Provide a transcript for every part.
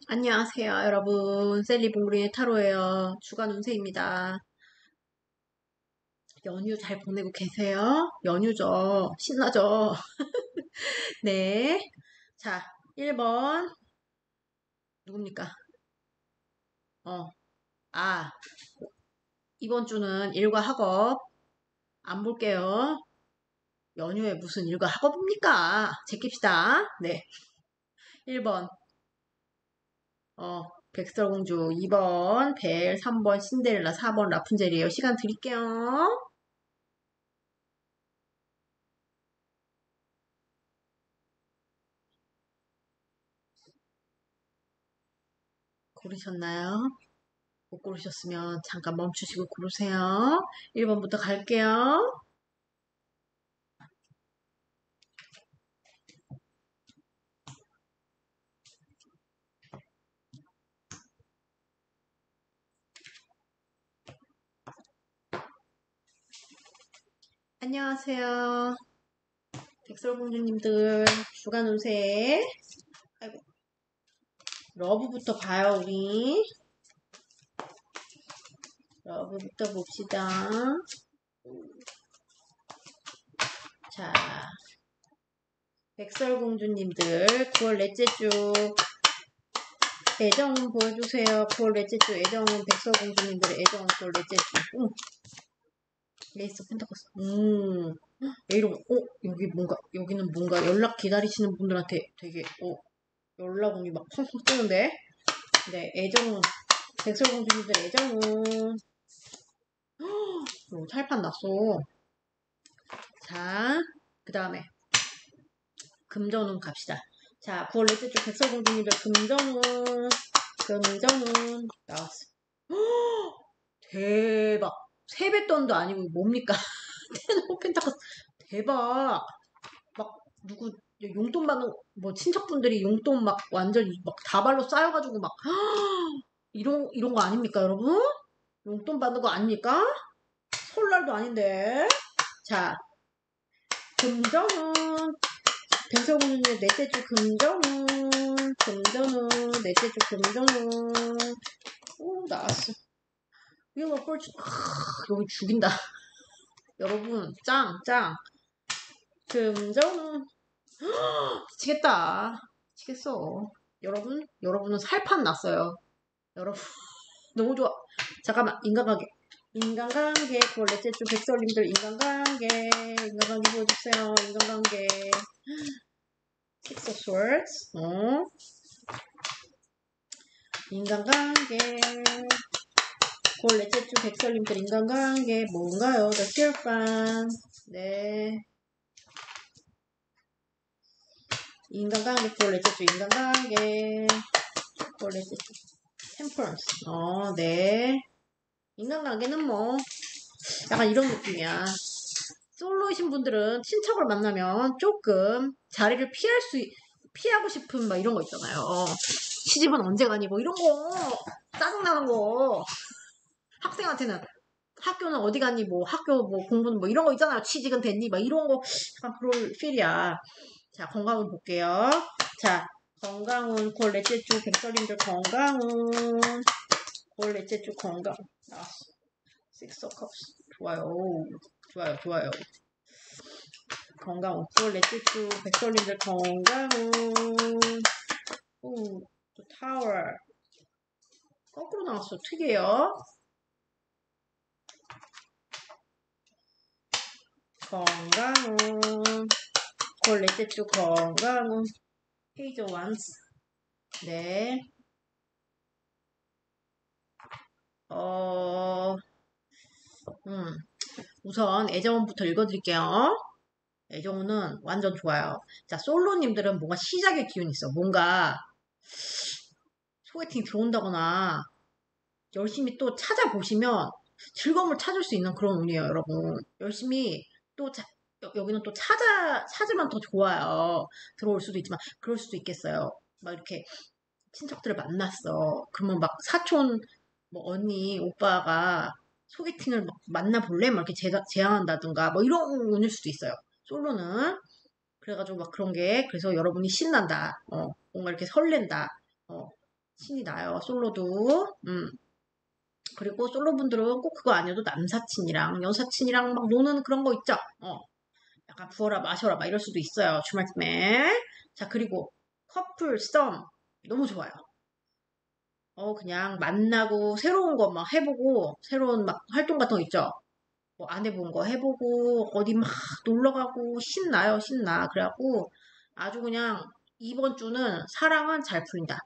안녕하세요, 여러분. 셀리봉그린의 타로예요. 주간 운세입니다. 연휴 잘 보내고 계세요? 연휴죠. 신나죠? 네. 자, 1번. 누굽니까? 어, 아, 이번 주는 일과 학업 안 볼게요. 연휴에 무슨 일과 학업입니까? 제낍시다. 네. 1번, 백설공주. 2번, 벨. 3번, 신데렐라. 4번, 라푼젤이에요. 시간 드릴게요. 고르셨나요? 못 고르셨으면 잠깐 멈추시고 고르세요. 1번부터 갈게요. 안녕하세요. 백설공주님들 주간 운세. 아이고, 러브부터 봐요, 우리. 러브부터 봅시다. 자, 백설공주님들 9월 넷째 주 애정 보여주세요. 9월 넷째 주 애정, 백설공주님들의 애정 9월 넷째 주. 레이스 펜타커스. 왜 이러고, 여기는 뭔가 연락 기다리시는 분들한테 되게, 연락 온이 막 펑펑 뜨는데? 네, 애정은, 백설공주님들 애정은, 살판 났어. 자, 그 다음에, 금전운 갑시다. 자, 9월 넷째 주 백설공주님들 금전운, 나왔어. 대박. 세뱃돈도 아니고 뭡니까? 테너 펜타커스. 대박. 막 누구 용돈 받는 뭐 친척분들이 용돈 막 완전 막 다발로 쌓여가지고 막 이런 거 아닙니까, 여러분? 용돈 받는 거 아닙니까? 설날도 아닌데. 자, 금전은 백설공주의 넷째 주 금전은 넷째 주 금전은 오 나왔어. 이거 꼴찌 여기 죽인다. 여러분 짱. 금전은 미치겠다. 미치겠어. 여러분은 살판 났어요. 여러분, 너무 좋아. 잠깐만, 인간관계, 9월 넷째 주 백설님들 인간관계 보여주세요. 인간관계. Six of Swords, 인간관계. 9월 넷째 주 백설님들 인간관계, 뭔가요? The Hierophant. 네. 인간관계, 9월 넷째 주 인간관계. 9월 넷째 주 Temperance. 네. 인간관계는 뭐, 약간 이런 느낌이야. 솔로이신 분들은 친척을 만나면 조금 자리를 피하고 싶은 막 이런 거 있잖아요. 시집은 언제 가니? 뭐 이런 거, 짜증나는 거. 학생한테는 학교는 어디 갔니? 뭐 학교 뭐 공부는 뭐 이런 거 있잖아요. 취직은 됐니? 막 이런 거 약간 그럴 필이야. 자, 건강운 볼게요. 자, 건강운 9월 넷째 주 백설님들 건강운 9월 넷째 주 건강 나왔어. Six of Cups. 좋아요. 건강운 9월 넷째 주 백설님들 건강운 또 타워 거꾸로 나왔어. 특이해요. 건강운 9월 넷째 주 건강운 페이지 원스. 네. 우선 애정원부터 읽어드릴게요. 애정원은 완전 좋아요. 자, 솔로님들은 뭔가 시작의 기운이 있어. 뭔가 소개팅 들어온다거나 열심히 또 찾아보시면 즐거움을 찾을 수 있는 그런 운이에요, 여러분. 열심히 또 여기는 또 찾으면 더 좋아요. 들어올 수도 있지만 그럴 수도 있겠어요. 막 이렇게 친척들을 만났어. 그러면 막 사촌 뭐 언니 오빠가 소개팅을 막 만나볼래? 막 이렇게 제안한다든가 뭐 이런 운일 수도 있어요. 솔로는 그래가지고 막 그런 게 그래서 여러분이 신난다. 뭔가 이렇게 설렌다. 신이 나요. 솔로도. 그리고 솔로분들은 꼭 그거 아니어도 남사친이랑 여사친이랑 막 노는 그런 거 있죠. 약간 부어라 마셔라 막 이럴 수도 있어요. 주말쯤에. 자, 그리고 커플 썸 너무 좋아요. 그냥 만나고 새로운 거 막 해보고 새로운 막 활동 같은 거 있죠. 뭐 안 해본 거 해보고 어디 막 놀러 가고 신나요, 신나. 그래갖고 아주 그냥 이번 주는 사랑은 잘 풀린다.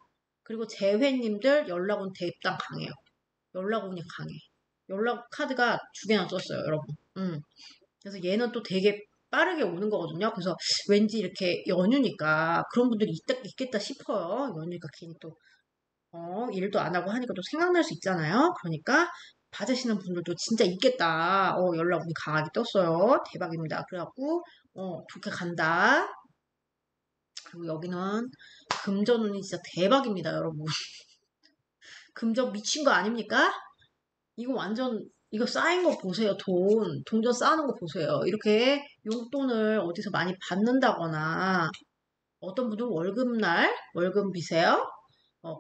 그리고 재회님들 연락은 대입당 강해요. 연락 운이 강해. 연락 카드가 두 개나 썼어요, 여러분. 그래서 얘는 또 되게 빠르게 오는 거거든요. 그래서 왠지 이렇게 연휴니까 그런 분들이 있겠다 싶어요. 연휴니까 괜히 또 일도 안 하고 하니까 또 생각날 수 있잖아요. 그러니까 받으시는 분들도 진짜 있겠다. 연락 운이 강하게 떴어요. 대박입니다. 그래갖고 좋게 간다. 그리고 여기는 금전 운이 진짜 대박입니다, 여러분. 금전 미친 거 아닙니까? 이거 완전 이거 쌓인 거 보세요. 동전 쌓는 거 보세요. 이렇게 용돈을 어디서 많이 받는다거나 어떤 분들은 월급날 월급비세요.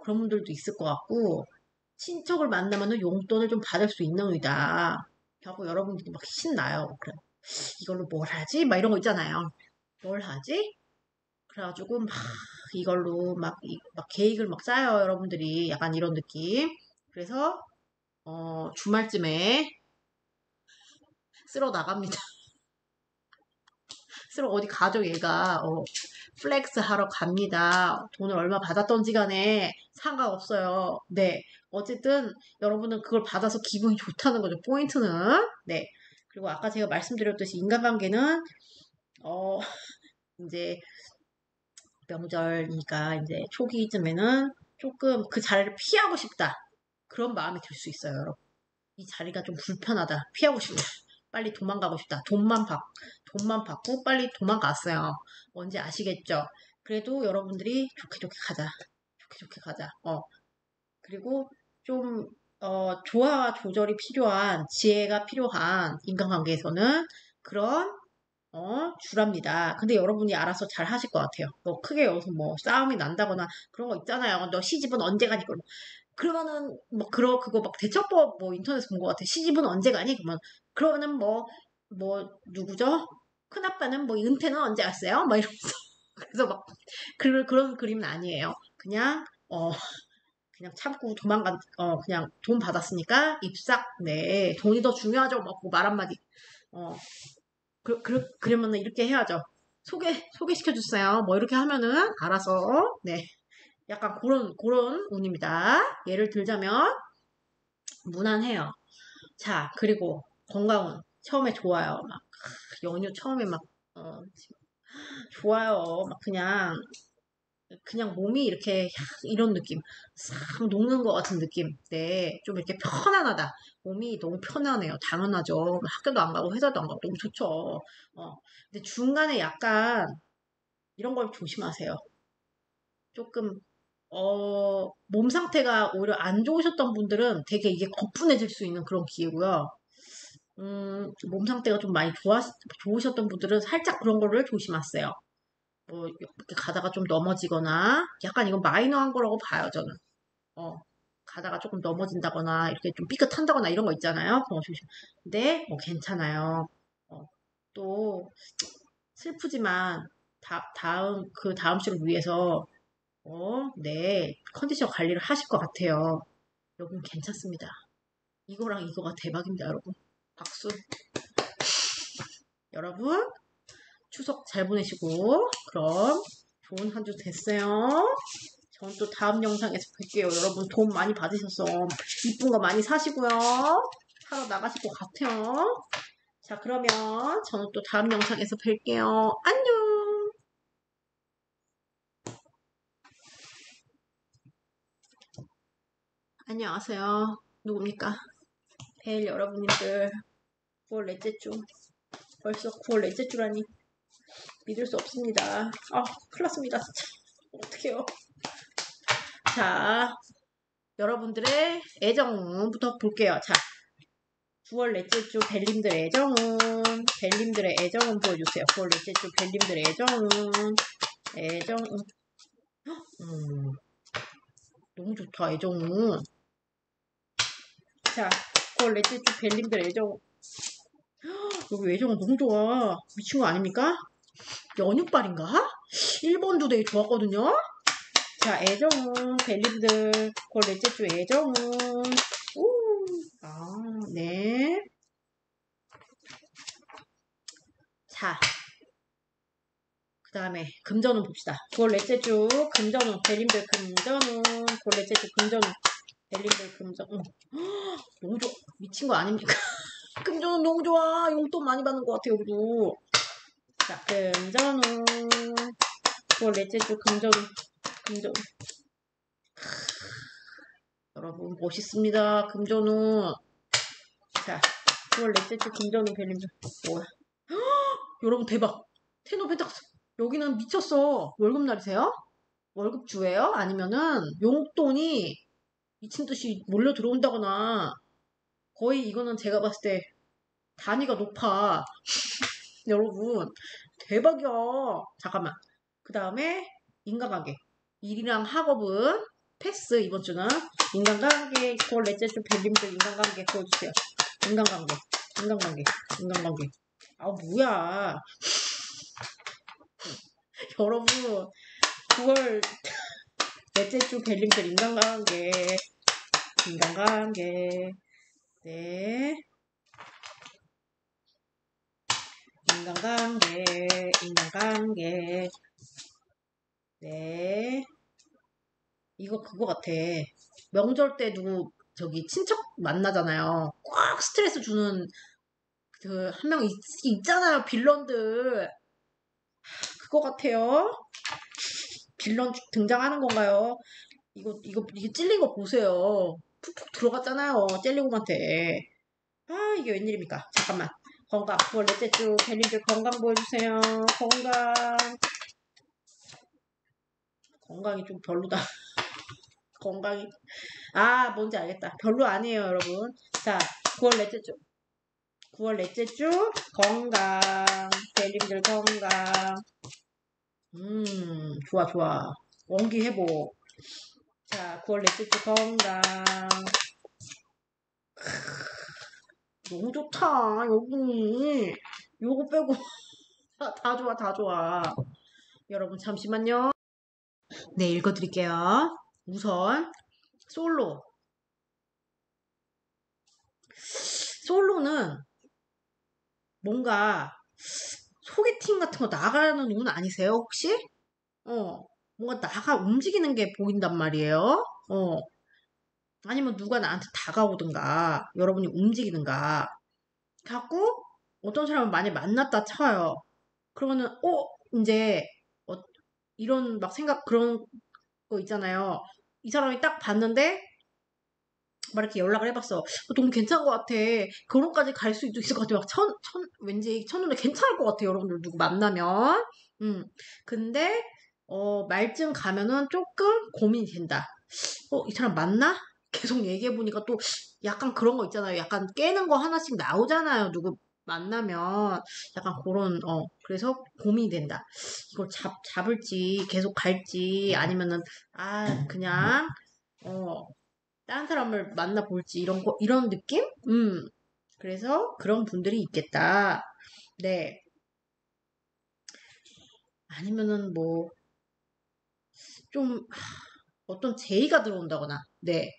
그런 분들도 있을 것 같고 친척을 만나면 용돈을 좀 받을 수 있는 의다. 하고 여러분들이 막 신나요. 그래 이걸로 뭘 하지? 막 이런 거 있잖아요. 뭘 하지? 그래가지고 막 이걸로 막 계획을 막 짜요. 여러분들이 약간 이런 느낌. 그래서 주말쯤에 쓸어 나갑니다. 쓸어 어디 가죠 얘가. 플렉스 하러 갑니다. 돈을 얼마 받았던지 간에 상관없어요. 네. 어쨌든 여러분은 그걸 받아서 기분이 좋다는 거죠. 포인트는. 네. 그리고 아까 제가 말씀드렸듯이 인간관계는 이제 명절이니까 이제 초기쯤에는 조금 그 자리를 피하고 싶다. 그런 마음이 들 수 있어요, 여러분. 이 자리가 좀 불편하다. 피하고 싶다. 빨리 도망가고 싶다. 돈만 받고 빨리 도망갔어요. 뭔지 아시겠죠? 그래도 여러분들이 좋게 좋게 가자. 좋게 좋게 가자. 그리고 좀, 조화와 조절이 필요한, 지혜가 필요한 인간관계에서는 그런, 주랍니다. 근데 여러분이 알아서 잘 하실 것 같아요. 뭐 크게 여기서 뭐 싸움이 난다거나 그런 거 있잖아요. 너 시집은 언제 가니? 그러면은 뭐 그거 막 대처법 뭐 인터넷에서 본 것 같아. 시집은 언제 가니? 그러면은 뭐 누구죠? 큰아빠는 뭐 은퇴는 언제 갔어요? 막 이러면서 그래서 막 그런 그림은 아니에요. 그냥 참고 그냥 돈 받았으니까 입싹 네 돈이 더 중요하죠. 말 한마디 그러면은 이렇게 해야죠. 소개시켜 주세요. 뭐 이렇게 하면은 알아서 네 약간 그런 운입니다. 예를 들자면 무난해요. 자, 그리고 건강은 처음에 좋아요. 막 연휴 처음에 막 좋아요. 막 그냥 몸이 이렇게 이런 느낌 싹 녹는 것 같은 느낌. 네, 좀 이렇게 편안하다. 몸이 너무 편하네요. 당연하죠. 학교도 안 가고 회사도 안 가고 너무 좋죠. 근데 중간에 약간 이런 걸 조심하세요. 조금 몸 상태가 오히려 안 좋으셨던 분들은 되게 이게 거뿐해질 수 있는 그런 기회고요. 몸 상태가 좀 많이 좋으셨던 분들은 살짝 그런 거를 조심하세요. 뭐, 이렇게 가다가 좀 넘어지거나, 약간 이건 마이너한 거라고 봐요, 저는. 가다가 조금 넘어진다거나, 이렇게 좀 삐끗한다거나 이런 거 있잖아요. 그런 거 조심. 근데, 뭐, 괜찮아요. 또, 슬프지만, 그 다음 주를 위해서, 네, 컨디션 관리를 하실 것 같아요. 여러분, 괜찮습니다. 이거랑 이거가 대박입니다, 여러분. 박수. 여러분, 추석 잘 보내시고, 그럼 좋은 한 주 됐어요. 전 또 다음 영상에서 뵐게요. 여러분 돈 많이 받으셔서 이쁜 거 많이 사시고요. 사러 나가실 것 같아요. 자, 그러면 저는 또 다음 영상에서 뵐게요. 안녕! 안녕하세요. 누굽니까? 뵐 여러분님들 9월 넷째 주. 벌써 9월 넷째 주라니 믿을 수 없습니다. 큰일 났습니다. 진짜. 어떡해요. 자, 여러분들의 애정부터 볼게요. 자, 9월 넷째 주 벨님들의 애정은 보여주세요. 9월 넷째 주 벨님들의 애정은, 너무 좋다, 애정은. 자, 그걸 넷째 주 벨님들 애정. 여기 애정은 너무 좋아. 미친 거 아닙니까? 연육발인가? 1번도 되게 좋았거든요. 자, 애정은 벨님들 그걸 넷째 주 애정은. 우. 아, 네. 자, 그 다음에 금전운 봅시다. 9월 넷째 주 금전운 벨님들 금전운 9월 넷째 주 금전운 벨님들 금전운. 너무 좋아. 미친 거 아닙니까? 금전운 너무 좋아. 용돈 많이 받는 것 같아요, 여기도. 자, 금전운 9월 넷째 주 금전운 금전운. 여러분 멋있습니다. 금전운. 자, 9월 넷째 주 금전운 벨님들. 뭐야? 여러분 대박. 테노펜타클스. 여기는 미쳤어. 월급날이세요? 월급주예요? 아니면은 용돈이 미친듯이 몰려 들어온다거나 거의 이거는 제가 봤을 때 단위가 높아. 여러분 대박이야. 잠깐만. 그 다음에 인간관계. 일이랑 학업은 패스. 이번 주는 인간관계. 그걸 넷째 주 벨님들 인간관계 보여주세요. 인간관계. 인간관계. 인간관계. 아 뭐야. 여러분 9월 넷째 주 벨님들 인간관계. 인간관계. 네. 인간관계. 인간관계. 네. 이거 그거 같아. 명절 때 누구 저기 친척 만나잖아요. 꽉 스트레스 주는 그 한 명 있잖아요. 빌런들. 그거 같아요. 빌런 등장하는 건가요? 이게 찔린 거 보세요. 푹푹 들어갔잖아요. 젤리곰한테. 아, 이게 웬일입니까? 잠깐만. 건강. 9월 넷째 주 벨님들 건강 보여주세요. 건강. 건강이 좀 별로다. 건강이. 아, 뭔지 알겠다. 별로 아니에요, 여러분. 자, 9월 넷째 주. 9월 넷째 주 건강. 벨님들 건강. 좋아, 좋아. 원기 회복. 자, 9월 넷째 주 건강. 너무 좋다, 여기. 요거 빼고. 다 좋아, 다 좋아. 여러분, 잠시만요. 네, 읽어드릴게요. 우선, 솔로. 솔로는 뭔가 소개팅 같은 거 나가는 운 아니세요, 혹시? 뭔가 움직이는 게 보인단 말이에요. 아니면 누가 나한테 다가오든가, 여러분이 움직이든가. 갖고, 어떤 사람을 많이 만났다 쳐요. 그러면은, 이제, 어, 이런 막 그런 거 있잖아요. 이 사람이 딱 봤는데, 막 이렇게 연락을 해봤어. 너무 괜찮은 것 같아. 결혼까지 갈 수도 있을 것 같아. 막 왠지 첫눈에 괜찮을 것 같아. 여러분들 누구 만나면. 근데, 말쯤 가면은 조금 고민이 된다. 이 사람 맞나? 계속 얘기해보니까 또 약간 그런 거 있잖아요. 약간 깨는 거 하나씩 나오잖아요. 누구 만나면. 약간 그런, 그래서 고민이 된다. 이걸 잡을지, 계속 갈지, 아니면은, 그냥, 다른 사람을 만나볼지, 이런 느낌? 그래서 그런 분들이 있겠다. 네. 아니면은 뭐, 좀, 어떤 제의가 들어온다거나, 네.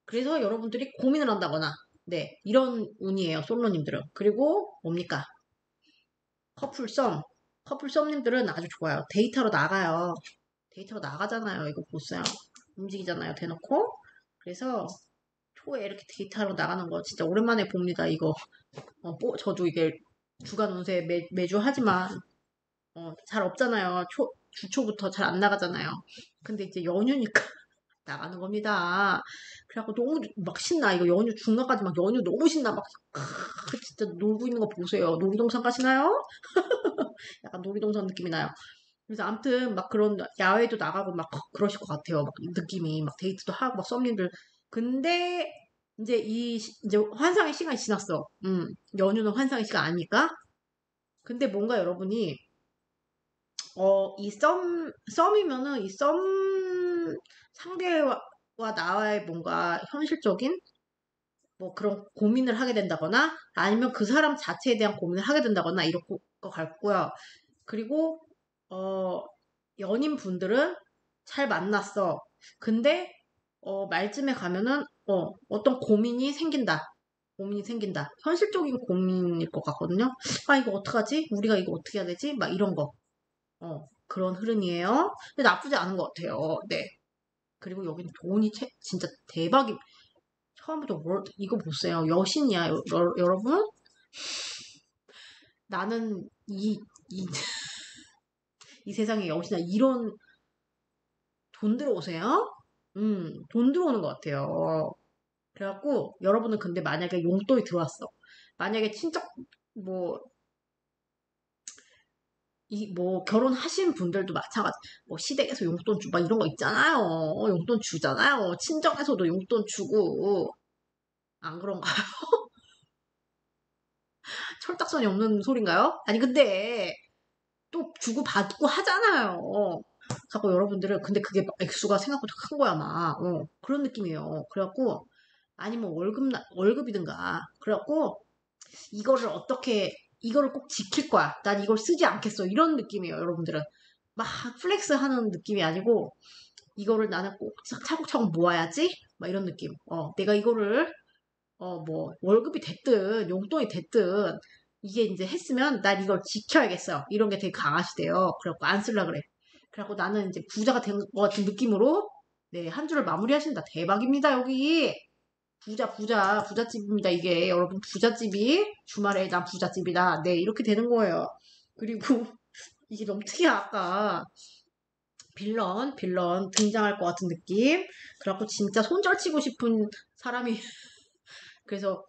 그래서 여러분들이 고민을 한다거나, 네. 이런 운이에요, 솔로님들은. 그리고 뭡니까? 커플썸님들은 아주 좋아요. 데이터로 나가요. 데이터로 나가잖아요. 이거 보세요. 움직이잖아요, 대놓고. 그래서 초에 이렇게 데이터로 나가는 거 진짜 오랜만에 봅니다, 이거. 저도 이게 주간 운세 매주 하지만, 잘 없잖아요. 주초부터 잘 안 나가잖아요. 근데 이제 연휴니까 나가는 겁니다. 그래갖고 너무 막 신나. 이거 연휴 중간까지 막 연휴 너무 신나. 막, 진짜 놀고 있는 거 보세요. 놀이동산 가시나요? 약간 놀이동산 느낌이 나요. 그래서 아무튼 막 그런 야외도 나가고 막 그러실 것 같아요. 막 느낌이 막 데이트도 하고 막 썸님들. 근데 이제 이제 환상의 시간이 지났어. 연휴는 환상의 시간 아닙니까? 근데 뭔가 여러분이 이 썸이면은 상대와 나와의 뭔가 현실적인 뭐 그런 고민을 하게 된다거나 아니면 그 사람 자체에 대한 고민을 하게 된다거나 이럴 것 같고요. 그리고 연인분들은 잘 만났어. 근데 말쯤에 가면은 어떤 고민이 생긴다. 고민이 생긴다. 현실적인 고민일 것 같거든요. 아, 이거 어떡하지? 우리가 이거 어떻게 해야 되지? 막 이런 거. 그런 흐름이에요. 근데 나쁘지 않은 것 같아요. 네. 그리고 여기는 돈이 진짜 대박이. 처음부터 이거 보세요. 여신이야, 여러분? 나는 이, 이 세상에 여신이야. 이런 돈 들어오세요? 돈 들어오는 것 같아요. 그래갖고 여러분은 근데 만약에 용돈이 들어왔어. 만약에 친척 뭐 뭐 결혼하신 분들도 마찬가지. 뭐 시댁에서 용돈 주고 막 이런 거 있잖아요. 용돈 주잖아요. 친정에서도 용돈 주고 안 그런가요? 철딱선이 없는 소린가요? 아니 근데 또 주고 받고 하잖아요. 자꾸 여러분들은 근데 그게 액수가 생각보다 큰 거야 막 그런 느낌이에요. 그래갖고 아니면 월급이든가 그래갖고 이거를 어떻게 이거를 꼭 지킬 거야. 난 이걸 쓰지 않겠어. 이런 느낌이에요, 여러분들은. 막 플렉스 하는 느낌이 아니고 이거를 나는 꼭 차곡차곡 모아야지. 막 이런 느낌. 내가 이거를 뭐 월급이 됐든 용돈이 됐든 이게 이제 했으면 난 이걸 지켜야겠어. 이런 게 되게 강하시대요. 그래갖고 안 쓸라 그래. 그래갖고 나는 이제 부자가 된 것 같은 느낌으로 네, 한 주를 마무리하신다. 대박입니다, 여기. 부잣집입니다, 이게. 여러분, 부잣집이 주말에 난 부잣집이다. 네, 이렇게 되는 거예요. 그리고 이게 너무 특이해, 아까. 빌런 등장할 것 같은 느낌. 그래갖고 진짜 손절치고 싶은 사람이, 그래서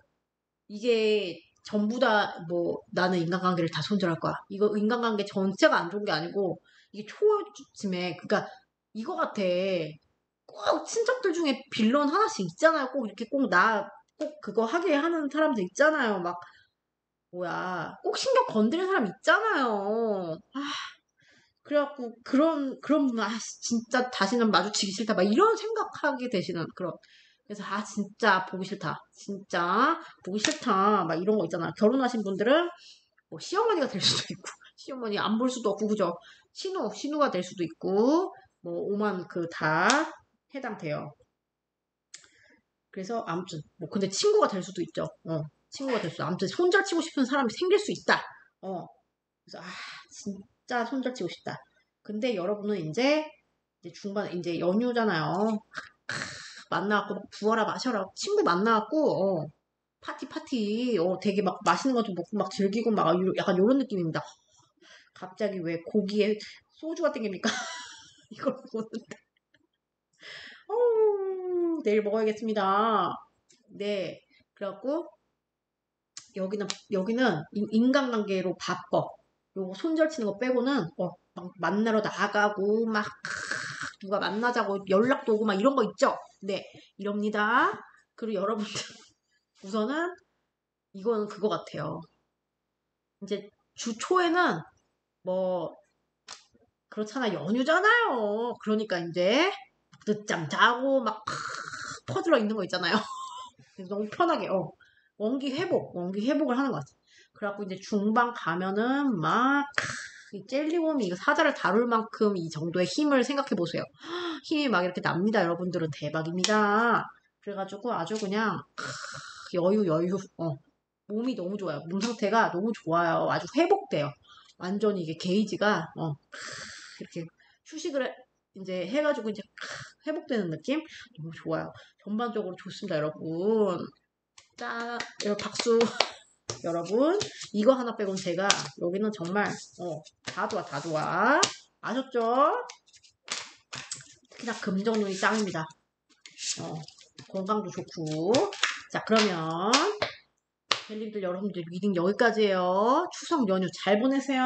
이게 전부 다 뭐 나는 인간관계를 다 손절할 거야. 이거 인간관계 전체가 안 좋은 게 아니고 이게 초쯤에 그러니까 이거 같아. 꼭 친척들 중에 빌런 하나씩 있잖아요. 꼭 이렇게 꼭 그거 하게 하는 사람들 있잖아요. 막 뭐야 꼭 신경 건드리는 사람 있잖아요. 그래갖고 그런 분 진짜 다시는 마주치기 싫다 막 이런 생각하게 되시는 그런 그래서 진짜 보기 싫다 진짜 보기 싫다 막 이런 거 있잖아. 결혼하신 분들은 뭐 시어머니가 될 수도 있고 시어머니 안 볼 수도 없고 그죠. 신우가 될 수도 있고 뭐 오만 그 다 해당돼요. 그래서 아무튼 뭐 근데 친구가 될 수도 있죠. 친구가 될 수도 아무튼 손절치고 싶은 사람이 생길 수 있다. 그래서 진짜 손절치고 싶다. 근데 여러분은 이제 중반에 이제 연휴잖아요. 만나갖고 막 부어라 마셔라 친구 만나갖고 파티 되게 막 맛있는 거 좀 먹고 막 즐기고 막 약간 요런 느낌입니다. 갑자기 왜 고기에 소주가 땡깁니까? 이걸 보는데 내일 먹어야겠습니다. 네 그래갖고 여기는 인간관계로 바빠. 요거 손절치는 거 빼고는 막 만나러 나가고 막 누가 만나자고 연락도 오고 막 이런 거 있죠. 네 이럽니다. 그리고 여러분들 우선은 이거는 그거 같아요. 이제 주 초에는 뭐 그렇잖아 연휴잖아요. 그러니까 이제 늦잠 자고 막 퍼들어 있는 거 있잖아요. 그래서 너무 편하게 원기 회복을 하는 것 같아. 그래갖고 이제 중반 가면은 막 이 젤리몸이 이거 사자를 다룰 만큼 이 정도의 힘을 생각해 보세요. 힘이 막 이렇게 납니다. 여러분들은 대박입니다. 그래가지고 아주 그냥 여유 몸이 너무 좋아요. 몸 상태가 너무 좋아요. 아주 회복돼요. 완전히 이게 게이지가 이렇게 휴식을 이제 해가지고 이제 회복되는 느낌 너무 좋아요. 전반적으로 좋습니다, 여러분. 짠, 여러분 박수. 여러분 이거 하나 빼곤 제가 여기는 정말 다 좋아 다 좋아. 아셨죠? 특히나 금정눈이 짱입니다. 건강도 좋고. 자 그러면 벨님들 여러분들 리딩 여기까지예요. 추석 연휴 잘 보내세요.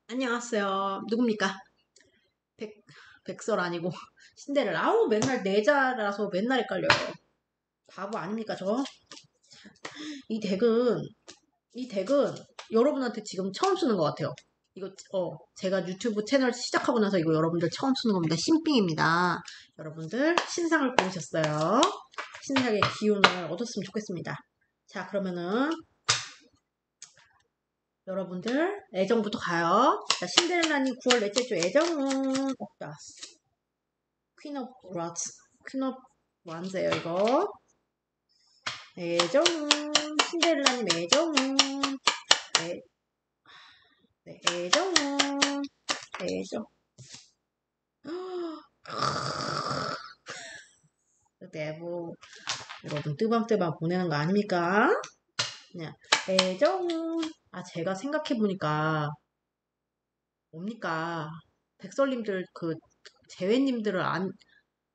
안녕하세요. 누굽니까? 백설 아니고 신데렐라. 아우 맨날 내자라서 맨날 헷갈려요. 바보 아닙니까 저? 이 덱은 여러분한테 지금 처음 쓰는 것 같아요. 이거 제가 유튜브 채널 시작하고 나서 이거 여러분들 처음 쓰는 겁니다. 신빙입니다. 여러분들 신상을 고르셨어요. 신상의 기운을 얻었으면 좋겠습니다. 자 그러면은 여러분들 애정부터 가요. 자 신데렐라님 9월 넷째 주 애정은 없다. 퀸 오브 완즈예요 이거. 애정은 신데렐라님 애정은 애정은 애정 내부 여러분 뜨밤뜨밤 보내는 거 아닙니까? 그냥 애정은 제가 생각해보니까 뭡니까 백설님들 재회님들을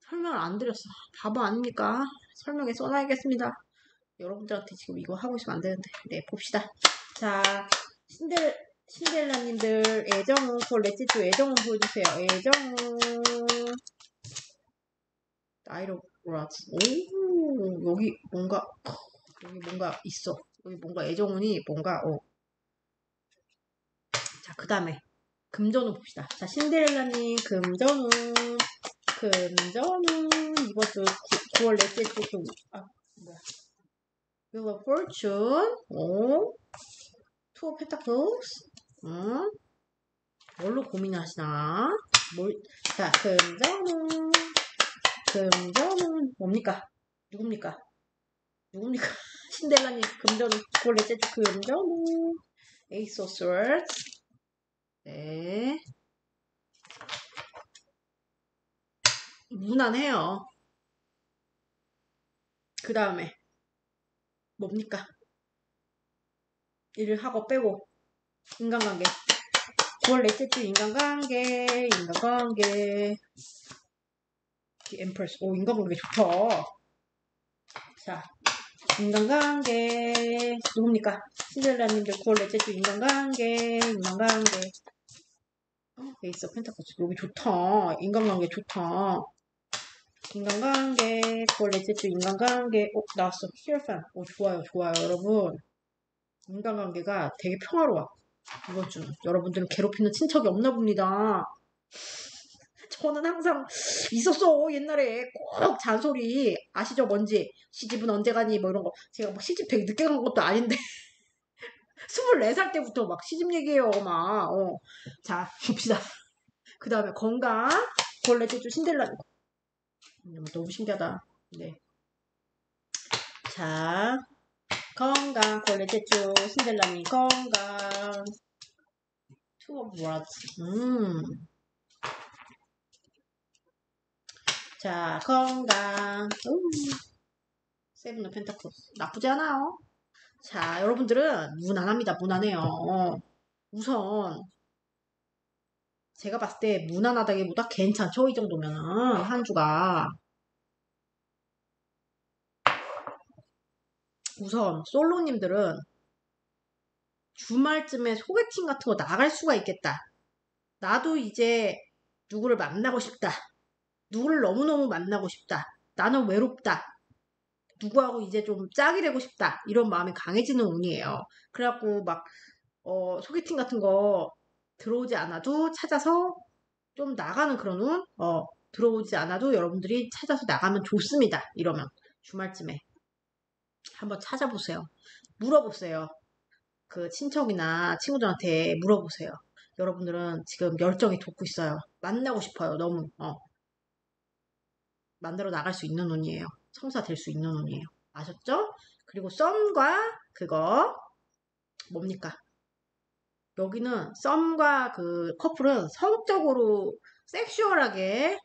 설명을 안 드렸어. 바보 아닙니까? 설명에 써놔야겠습니다. 여러분들한테 지금 이거 하고 있으면 안 되는데. 네 봅시다. 자 신데렐라님들 애정은 그걸 넷째 주 애정은 보여주세요. 애정은 아이로라츠. 오 여기 뭔가 있어. 여기 뭔가 애정운이 뭔가 자 그 다음에 금전운 봅시다. 자 신데렐라님 금전운 이번 주 9월 넷째 주 뭐야 Wheel of Fortune Two of Pentacles 뭘로 고민하시나? 자 금전은 뭡니까? 누굽니까? 신데렐라님 금전은 9월 넷째 주 금전은 Ace of Swords. 네. 무난해요. 그 다음에 뭡니까? 일을 하고 빼고 인간관계 9월 넷째 주 인간관계 엠프레스. 인간관계 좋다. 자 인간관계 누굽니까? 신데렐라님들 9월 넷째 주 인간관계 에이스 오브 펜타클스. 여기 좋다. 인간관계 좋다. 인간관계 9월 넷째 주 인간관계 나왔어. 히어판. 좋아요 여러분. 인간관계가 되게 평화로워. 이번 주는 여러분들은 괴롭히는 친척이 없나 봅니다. 저는 항상 있었어. 옛날에 꼭 잔소리 아시죠? 뭔지 시집은 언제 가니 뭐 이런 거. 제가 막 시집 되게 늦게 간 것도 아닌데 24살 때부터 막 시집 얘기해요 막. 자 봅시다. 그 다음에 건강 9월 넷째 주 신데렐라. 너무 신기하다. 네. 자 건강 9월 넷째 주 신데렐라님 건강 Two of Wands. 자 건강 세븐 오브 펜타클스 나쁘지 않아요. 자 여러분들은 무난합니다. 무난해요. 우선 제가 봤을 때 무난하다기보다 괜찮죠. 이 정도면은 한 주가. 우선 솔로님들은 주말쯤에 소개팅 같은 거 나갈 수가 있겠다. 나도 이제 누구를 만나고 싶다. 누구를 너무너무 만나고 싶다. 나는 외롭다. 누구하고 이제 좀 짝이 되고 싶다. 이런 마음이 강해지는 운이에요. 그래갖고 막 소개팅 같은 거 들어오지 않아도 찾아서 좀 나가는 그런 운. 들어오지 않아도 여러분들이 찾아서 나가면 좋습니다. 이러면 주말쯤에 한번 찾아보세요. 물어보세요. 그 친척이나 친구들한테 물어보세요. 여러분들은 지금 열정이 돋고 있어요. 만나고 싶어요. 너무 만들어 나갈 수 있는 운이에요. 성사 될 수 있는 운이에요. 아셨죠? 그리고 썸과 그거 뭡니까? 여기는 썸과 그 커플은 성적으로 섹슈얼하게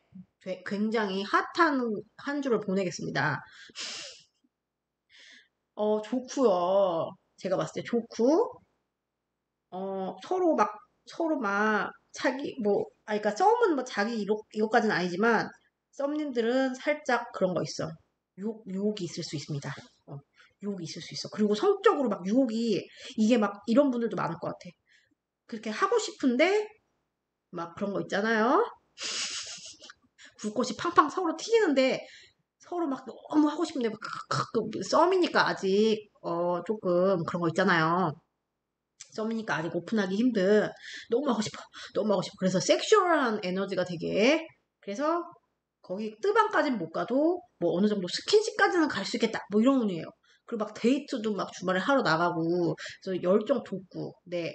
굉장히 핫한 한 주를 보내겠습니다. 좋고요. 제가 봤을 때 좋고 서로 막 자기 그러니까 썸은 뭐 자기 이것까지는 아니지만 썸님들은 살짝 그런 거 있어. 유혹이 있을 수 있습니다. 유혹이 있을 수 있어. 그리고 성적으로 막 유혹이 이게 막 이런 분들도 많을 것 같아. 그렇게 하고 싶은데 막 그런 거 있잖아요. 불꽃이 팡팡 서로 튀기는데 서로 막 너무 하고 싶은데 막 썸이니까 아직 조금 그런 거 있잖아요. 썸이니까 아직 오픈하기 힘든 너무 하고 싶어 너무 하고 싶어 그래서 섹슈얼한 에너지가 되게 그래서 거기 뜨방까지는 못 가도 뭐 어느 정도 스킨십까지는 갈 수 있겠다 뭐 이런 운이에요. 그리고 막 데이트도 막 주말에 하러 나가고 그래서 열정 돋고 네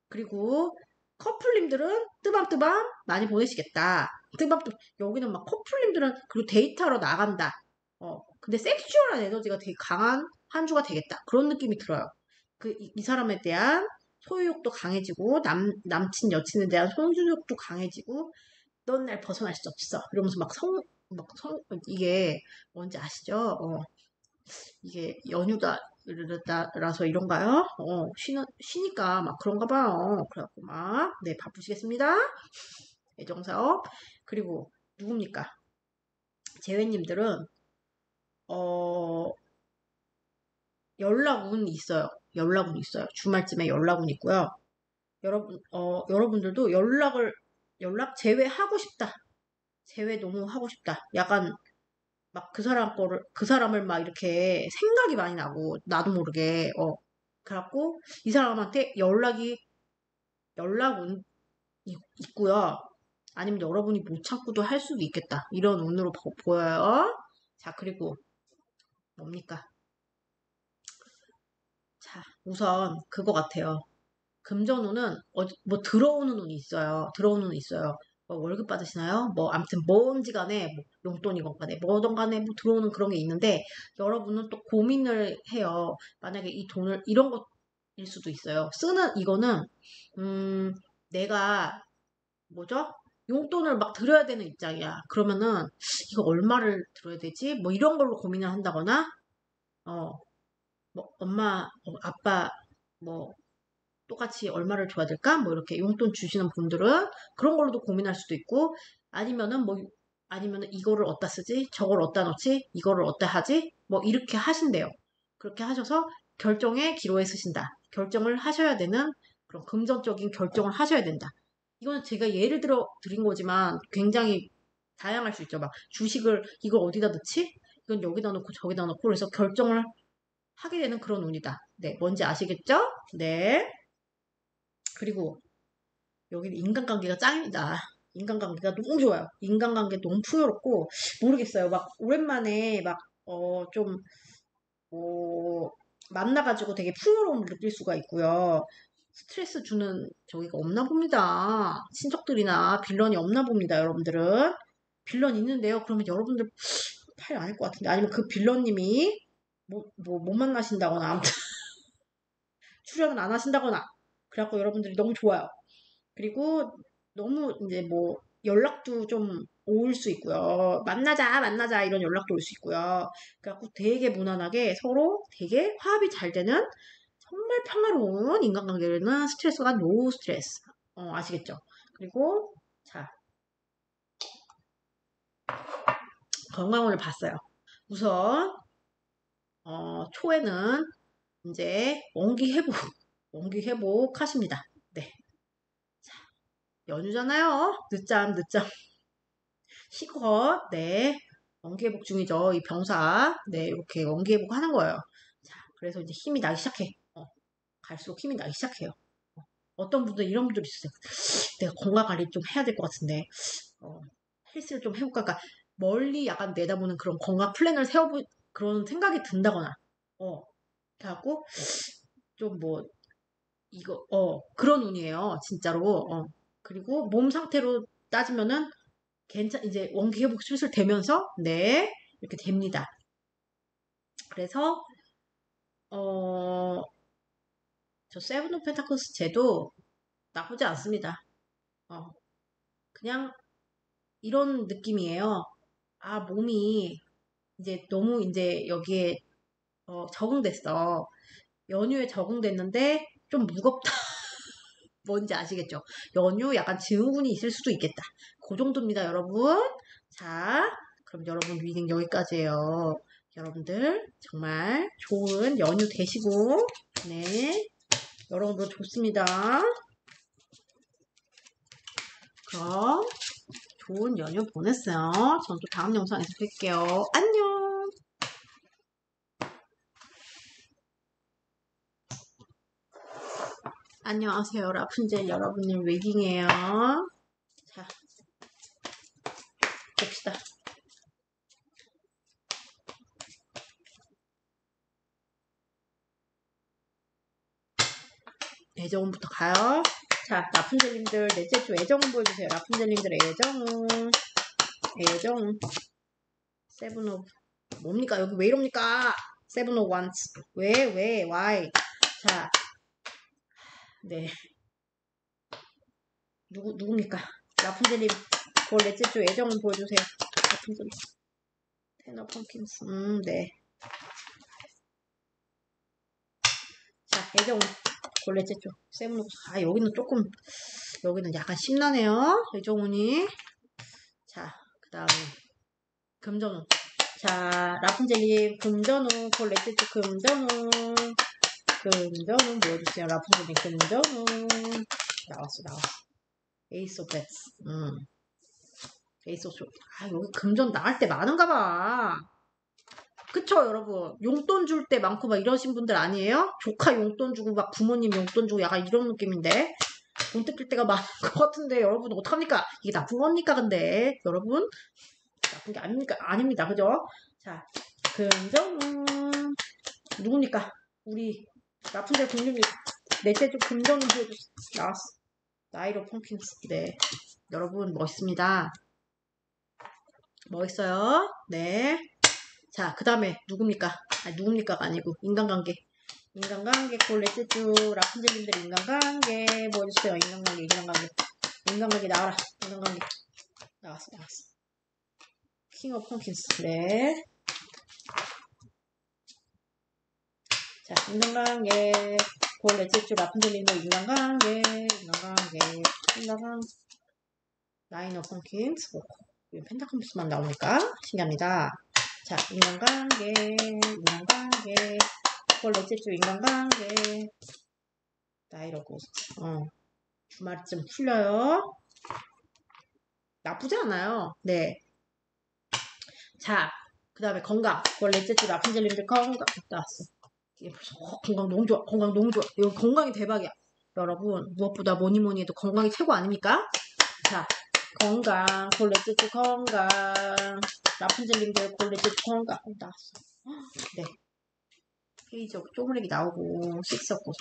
그리고 커플님들은 뜨밤뜨밤 많이 보내시겠다. 뜨밤뜨밤 여기는 막 커플님들은 그리고 데이트하러 나간다. 근데 섹슈얼한 에너지가 되게 강한 한 주가 되겠다. 그런 느낌이 들어요. 이 사람에 대한 소유욕도 강해지고 남친 여친에 대한 소유욕도 강해지고 넌 날 벗어날 수 없어 이러면서 이게 뭔지 아시죠? 이게 연휴다라서 이런가요? 쉬니까 막 그런가 봐요. 그래갖고 네 바쁘시겠습니다. 애정사업 그리고 누굽니까? 재회님들은 연락운 있어요. 연락운 있어요. 주말쯤에 연락운 있고요. 여러분들도 연락 제외하고 싶다. 제외 너무 하고 싶다. 약간 막 그 사람을 막 이렇게 생각이 많이 나고 나도 모르게 그래갖고 이 사람한테 연락 있고요. 아니면 여러분이 못 참고도 할 수도 있겠다. 이런 운으로 보여요. 자 그리고 뭡니까? 자 우선 그거 같아요. 금전운은 뭐 들어오는 운이 있어요. 들어오는 운이 있어요. 뭐 월급 받으시나요? 뭐 아무튼 뭔지 간에 뭐 용돈이건 간에 뭐든 간에 뭐 들어오는 그런 게 있는데 여러분은 또 고민을 해요. 만약에 이 돈을 이런 것일 수도 있어요. 쓰는 이거는 내가 뭐죠? 용돈을 막 들여야 되는 입장이야. 그러면은 이거 얼마를 들어야 되지? 뭐 이런 걸로 고민을 한다거나 뭐 엄마, 아빠 뭐 똑같이 얼마를 줘야 될까? 뭐 이렇게 용돈 주시는 분들은 그런 걸로도 고민할 수도 있고 아니면은 이거를 어디다 쓰지? 저걸 어디다 넣지? 이거를 어디다 하지? 뭐 이렇게 하신대요. 그렇게 하셔서 결정의 기로에 쓰신다. 결정을 하셔야 되는 그런 금전적인 결정을 하셔야 된다. 이거는 제가 예를 들어 드린 거지만 굉장히 다양할 수 있죠. 막 주식을 이걸 어디다 넣지? 이건 여기다 놓고 저기다 놓고 그래서 결정을 하게 되는 그런 운이다. 네, 뭔지 아시겠죠? 네. 그리고 여기는 인간관계가 짱입니다. 인간관계가 너무 좋아요. 인간관계 너무 풍요롭고 모르겠어요. 막 오랜만에 좀 만나가지고 되게 풍요로움을 느낄 수가 있고요. 스트레스 주는 저기가 없나 봅니다. 친척들이나 빌런이 없나 봅니다. 여러분들은 빌런 있는데요. 그러면 여러분들 팔 아닐 것 같은데 아니면 그 빌런님이 못 만나신다거나 아무튼 출연을 안 하신다거나 그래갖고 여러분들이 너무 좋아요. 그리고 너무 이제 뭐 연락도 좀 올 수 있고요. 만나자 이런 연락도 올 수 있고요. 그래갖고 되게 무난하게 서로 되게 화합이 잘 되는 정말 평화로운 인간관계는 스트레스가 노 스트레스. 아시겠죠? 그리고 자 건강운을 봤어요. 우선 초에는 이제 원기 회복하십니다. 네. 자, 연휴잖아요. 늦잠. 시컷, 네. 원기회복 중이죠. 이 병사. 네, 이렇게 원기회복 하는 거예요. 자, 그래서 이제 힘이 나기 시작해. 갈수록 힘이 나기 시작해요. 어떤 분들, 이런 분들 있어요. 내가 건강 관리 좀 해야 될 것 같은데, 헬스를 좀 해볼까? 그러니까 멀리 약간 내다보는 그런 건강 플랜을 그런 생각이 든다거나, 그래갖고, 좀 그런 운이에요. 진짜로. 그리고 몸 상태로 따지면은, 이제 원기 회복 수술 되면서, 네, 이렇게 됩니다. 그래서, 저 세븐 오브 펜타클스 제도 나쁘지 않습니다. 그냥 이런 느낌이에요. 아, 몸이 이제 너무 이제 여기에 적응됐어. 연휴에 적응됐는데 좀 무겁다. 뭔지 아시겠죠? 연휴 약간 증후군이 있을 수도 있겠다. 그 정도입니다, 여러분. 자, 그럼 여러분 리딩 여기까지예요. 여러분들 정말 좋은 연휴 되시고 네, 여러분들 좋습니다. 그럼 좋은 연휴 보냈어요. 전 또 다음 영상에서 뵐게요. 안녕. 안녕하세요. 라푼젤 여러분을 웨딩이에요. 자, 봅시다. 애정부터 가요. 자, 라푼젤님들 넷째 주 애정은 보여주세요. 라푼젤님들의 애정. 세븐 오브 뭡니까? 여기 왜 이럽니까? 세븐 오브 원스. 왜, why? 자, 네. 누굽니까? 라푼젤님, 그 넷째 주 애정은 보여주세요. 라푼젤. 테너 펌킨스. 네. 자, 애정. 그 넷째 주. 세븐 오브. 아, 여기는 약간 심나네요. 애정운이. 자, 그 다음에 금전운. 자, 라푼젤님, 금전운. 그 넷째 주 금전운. 보여주세요. 라푼젤님, 금전운. 나왔어. 에이스 오브 베츠. 에이스 오브 쇼. 아, 여기 금전 나갈 때 많은가 봐. 그쵸, 여러분? 용돈 줄 때 많고 막 이러신 분들 아니에요? 조카 용돈 주고 막 부모님 용돈 주고 약간 이런 느낌인데? 돈 뜯길 때가 많은 것 같은데, 여러분, 어떡합니까? 이게 나쁜 겁니까, 근데? 여러분? 나쁜 게 아닙니다. 그죠? 자, 금전은, 누굽니까? 우리, 라푼젤 공주님, 넷째 주 금전은 보여주세요. 나왔어. 나이로 펌킨스. 네. 여러분, 멋있습니다. 멋있어요. 네. 자, 그 다음에 누굽니까? 누굽니까가 아니고 인간관계 꼴 넷째 주 라푼젤님들 인간관계 보여주세요. 인간관계 나와라. 인간관계 나왔어. 킹 오브 펑킨스. 네. 자, 인간관계 꼴 넷째 주 라푼젤님들 인간관계 나인 오브 펑킨스. 왜 펜타컴스만 나오니까 신기합니다. 자, 인간관계 그걸 넷째 주 인간관계 나이로고 주말쯤 풀려요. 나쁘지 않아요. 네. 자, 그 다음에 건강. 그걸 넷째 주 라푼젤님들 건강 나왔어. 이게 벌써 건강 너무 좋아. 여기 건강이 대박이야. 여러분, 무엇보다 뭐니 해도 건강이 최고 아닙니까? 자, 건강. 그걸 넷째 주 건강. 라푼젤님들 그걸 넷째 주 건강 나왔어. 네. 페이지 쪼그레기 나오고 식스업고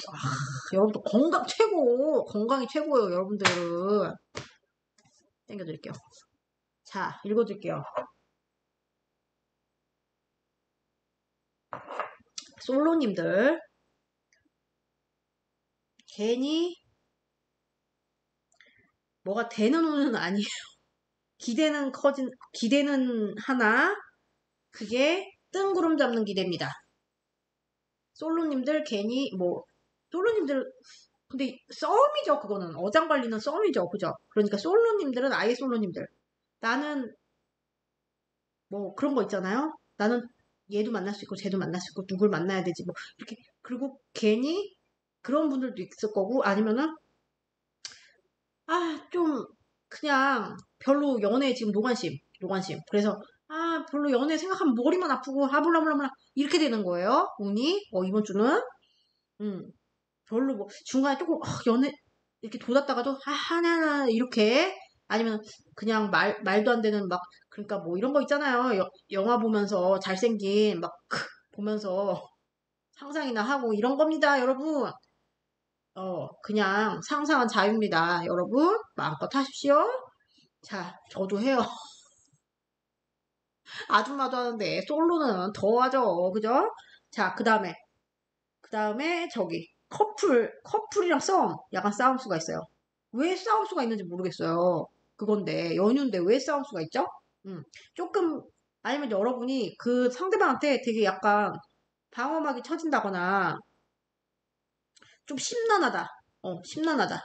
여러분들 건강 최고. 건강이 최고예요. 여러분들은 땡겨드릴게요. 자, 읽어드릴게요. 솔로님들 괜히 뭐가 되는 운은 아니에요. 기대는 하나 그게 뜬구름 잡는 기대입니다. 솔로님들 괜히 솔로님들 근데 썸이죠. 그거는 어장관리는 썸이죠. 그죠? 그러니까 솔로님들은 아예 솔로님들 나는 그런 거 있잖아요. 나는 얘도 만날 수 있고 쟤도 만날 수 있고 누굴 만나야 되지 이렇게. 그리고 괜히 그런 분들도 있을 거고 아니면은 좀 그냥 별로 연애에 지금 노관심. 그래서 별로 연애 생각하면 머리만 아프고 몰라 이렇게 되는 거예요. 운이 이번 주는 별로 중간에 조금 연애 이렇게 돋았다가도 하나 이렇게 아니면 그냥 말도 안 되는 그러니까 이런 거 있잖아요. 영화 보면서 잘생긴 보면서 상상이나 하고 이런 겁니다, 여러분. 그냥 상상한 자유입니다, 여러분. 마음껏 하십시오. 자, 저도 해요. 아줌마도 하는데 솔로는 더 하죠, 그죠? 자, 그 다음에 저기 커플이랑 약간 싸움 수가 있어요. 왜 싸움 수가 있는지 모르겠어요. 그건데 연휴인데 왜 싸움 수가 있죠? 조금 아니면 여러분이 그 상대방한테 되게 약간 방어막이 쳐진다거나 좀 심란하다. 심란하다.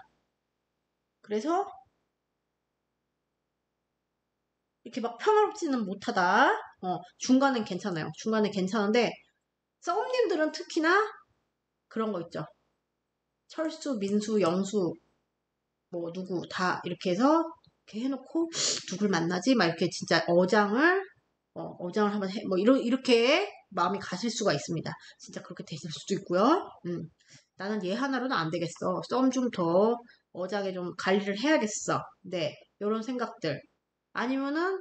그래서 이렇게 평화롭지는 못하다. 중간은 괜찮아요. 중간은 괜찮은데 썸님들은 특히나 그런 거 있죠. 철수, 민수, 영수 누구 다 이렇게 해서 이렇게 해놓고 누굴 만나지? 막 이렇게 진짜 어장을 한번 뭐 이렇게 마음이 가실 수가 있습니다. 진짜 그렇게 되실 수도 있고요. 나는 얘 하나로는 안 되겠어. 썸 좀 더 어장에 좀 관리를 해야겠어. 네, 이런 생각들. 아니면은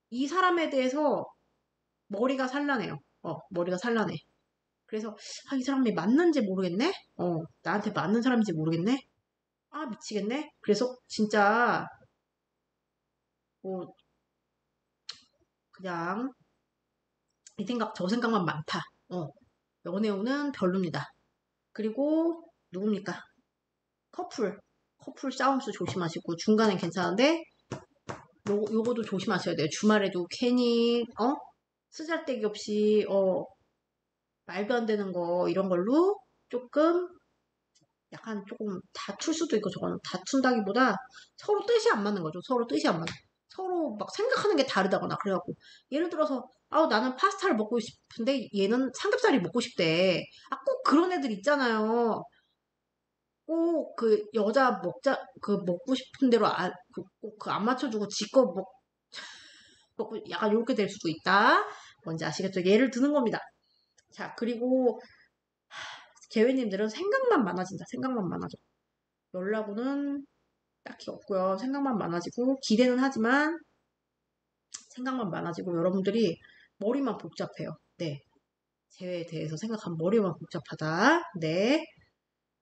이 사람에 대해서 머리가 산란해요. 머리가 산란해. 그래서 이 사람이 맞는지 모르겠네? 나한테 맞는 사람인지 모르겠네? 아, 미치겠네? 그래서 진짜 뭐 그냥 이 생각 저 생각만 많다. 연애운은 별로입니다. 그리고 누굽니까? 커플 싸움수 조심하시고 중간엔 괜찮은데 요거도 조심하셔야 돼요. 주말에도 괜히 쓰잘데기 없이 말도 안 되는 거 이런 걸로 조금 약간 조금 다툴 수도 있고 저거는 다툰다기보다 서로 뜻이 안 맞는 거죠. 서로 뜻이 안 맞는. 서로 막 생각하는 게 다르다거나 그래갖고 예를 들어서 나는 파스타를 먹고 싶은데 얘는 삼겹살이 먹고 싶대. 꼭 그런 애들 있잖아요. 꼭 그 여자 먹고 싶은 대로 꼭 안 맞춰주고 지껏 먹고 약간 이렇게 될 수도 있다. 뭔지 아시겠죠? 예를 드는 겁니다. 자, 그리고 계회님들은 생각만 많아진다. 생각만 많아져. 연락은 딱히 없고요. 생각만 많아지고 기대는 하지만 생각만 많아지고 여러분들이 머리만 복잡해요. 네. 재회에 대해서 생각하면 머리만 복잡하다. 네.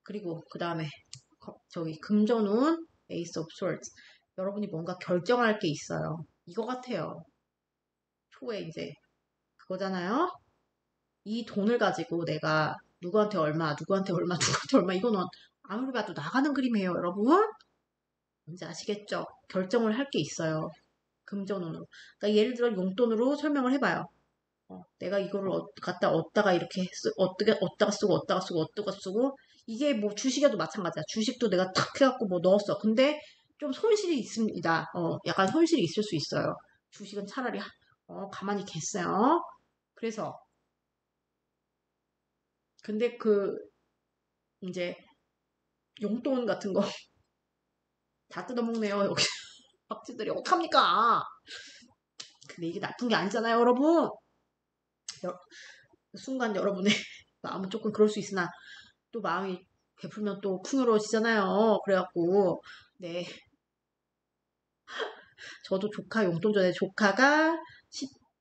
그리고 그 다음에 저기 금전운 에이스 오브 스월드. 여러분이 뭔가 결정할 게 있어요. 이거 같아요. 초에 이제 그거잖아요. 이 돈을 가지고 내가 누구한테 얼마, 누구한테 얼마, 누구한테 얼마 이거는 아무리 봐도 나가는 그림이에요, 여러분. 뭔지 아시겠죠? 결정을 할 게 있어요. 금전운으로. 그러니까 예를 들어 용돈으로 설명을 해봐요. 내가 이거를 갖다 얻다가 이렇게 얻다가 쓰고 이게 뭐 주식에도 마찬가지야. 주식도 내가 탁 해갖고 뭐 넣었어. 근데 좀 손실이 있습니다. 약간 손실이 있을 수 있어요. 주식은 차라리 가만히 계세요. 그래서 근데 이제 용돈 같은 거 다 뜯어먹네요. 여기 박쥐들이 어떡합니까? 근데 이게 나쁜 게 아니잖아요, 여러분. 순간 여러분의 마음은 조금 그럴 수 있으나 또 마음이 베풀면 또 풍요로워지잖아요. 그래갖고 네 저도 조카 용돈 전에 조카가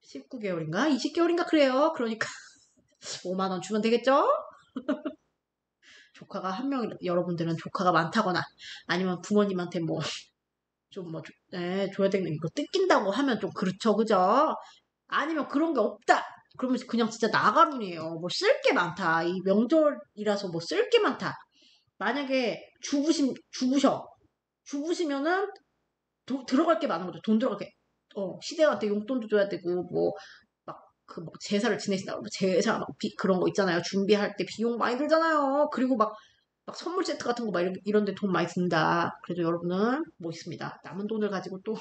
19개월인가 20개월인가 그래요. 그러니까 5만 원 주면 되겠죠? 조카가 한 명, 여러분들은 조카가 많다거나 아니면 부모님한테 뭐 좀 줘야 되는 이거 뜯긴다고 하면 좀 그렇죠, 그죠? 아니면 그런 게 없다. 그러면 그냥 진짜 나가론이에요. 뭐 쓸 게 많다. 이 명절이라서 뭐 쓸 게 많다. 만약에 죽으시면은 들어갈 게 많은 거죠. 돈 들어갈 게. 시댁한테 용돈도 줘야 되고, 뭐 제사를 지내신다고, 제사, 그런 거 있잖아요. 준비할 때 비용 많이 들잖아요. 그리고 막 선물 세트 같은 거 막 이런 데 돈 많이 든다. 그래도 여러분은 뭐 있습니다. 남은 돈을 가지고 또,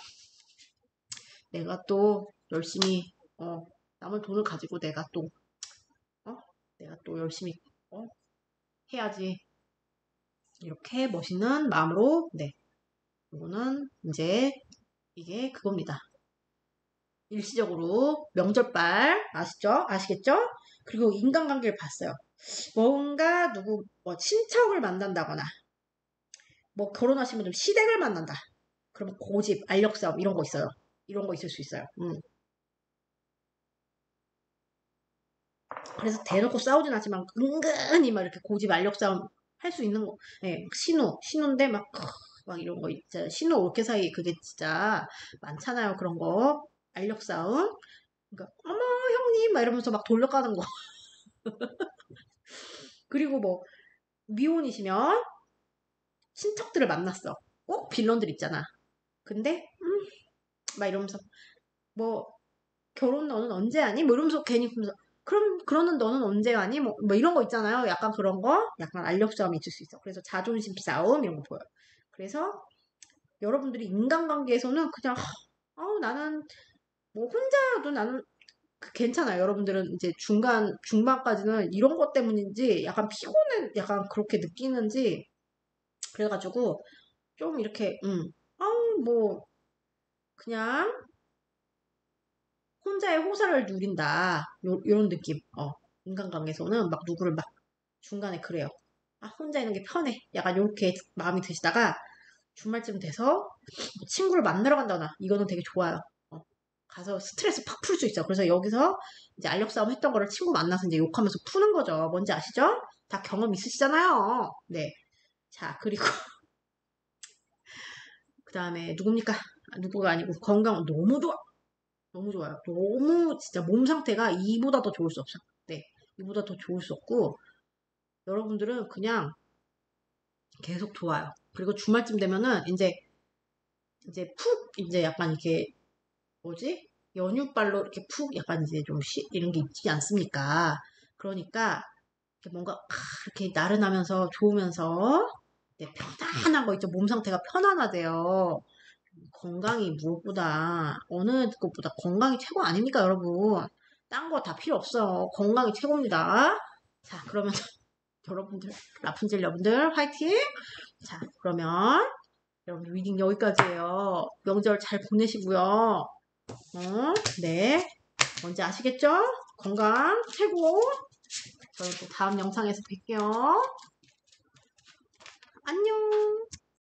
내가 또 열심히, 남은 돈을 가지고 어? 내가 또 열심히, 해야지. 이렇게 멋있는 마음으로, 네. 이거는 이제 이게 그겁니다. 일시적으로 명절발 아시겠죠? 그리고 인간관계를 봤어요. 뭔가 뭐 친척을 만난다거나 뭐 결혼하시면 좀 시댁을 만난다. 그러면 고집, 알력싸움 이런 거 있어요. 이런 거 있을 수 있어요. 그래서 대놓고 싸우진 않지만 은근히 막 이렇게 고집, 알력싸움 할 수 있는 거. 네, 신우인데 막 이런 거 있죠. 신우 올케 사이 그게 진짜 많잖아요. 그런 거. 알력싸움. 그러니까 어머 형님 막 이러면서 막 돌려가는 거. 그리고 뭐 미혼이시면 친척들을 만났어. 꼭 빌런들 있잖아. 근데 막 이러면서 뭐 결혼 너는 언제 하니? 뭐 이러면서 괜히 그러면서 그러는 너는 언제 하니? 뭐 이런 거 있잖아요. 약간 그런 거 약간 알력싸움이 있을 수 있어. 그래서 자존심 싸움 이런 거 보여요. 그래서 여러분들이 인간관계에서는 그냥 나는 뭐 혼자도 나는 괜찮아요. 여러분들은 이제 중반까지는 이런 것 때문인지 약간 피곤해, 약간 그렇게 느끼는지, 그래가지고 좀 이렇게, 뭐 그냥 혼자의 호사를 누린다. 요런 느낌. 인간관계에서는 막 누구를 막 중간에 그래요. 아, 혼자 있는 게 편해. 약간 요렇게 마음이 드시다가 주말쯤 돼서 뭐 친구를 만나러 간다거나 이거는 되게 좋아요. 가서 스트레스 팍 풀 수 있어. 그래서 여기서 이제 알력 싸움 했던 거를 친구 만나서 이제 욕하면서 푸는 거죠. 뭔지 아시죠? 다 경험 있으시잖아요. 네. 자, 그리고 그 다음에 누굽니까? 누구가 아니고 건강 너무 좋아. 너무 좋아요. 너무 진짜 몸 상태가 이보다 더 좋을 수 없어. 네. 이보다 더 좋을 수 없고 여러분들은 그냥 계속 좋아요. 그리고 주말쯤 되면은 이제 푹 이제 약간 이렇게 뭐지? 연휴발로 이렇게 푹 약간 이제 좀 이런 게 있지 않습니까? 그러니까 이렇게 뭔가 이렇게 나른하면서 좋으면서 네, 편안한 거 있죠. 몸 상태가 편안하대요. 건강이 무엇보다 어느 것보다 건강이 최고 아닙니까, 여러분? 딴 거 다 필요 없어요. 건강이 최고입니다. 자, 그러면 여러분들 라푼젤 여러분들 화이팅! 자, 그러면 여러분 리딩 여기까지예요. 명절 잘 보내시고요. 네. 뭔지 아시겠죠? 건강 최고. 저는 또 다음 영상에서 뵐게요. 안녕.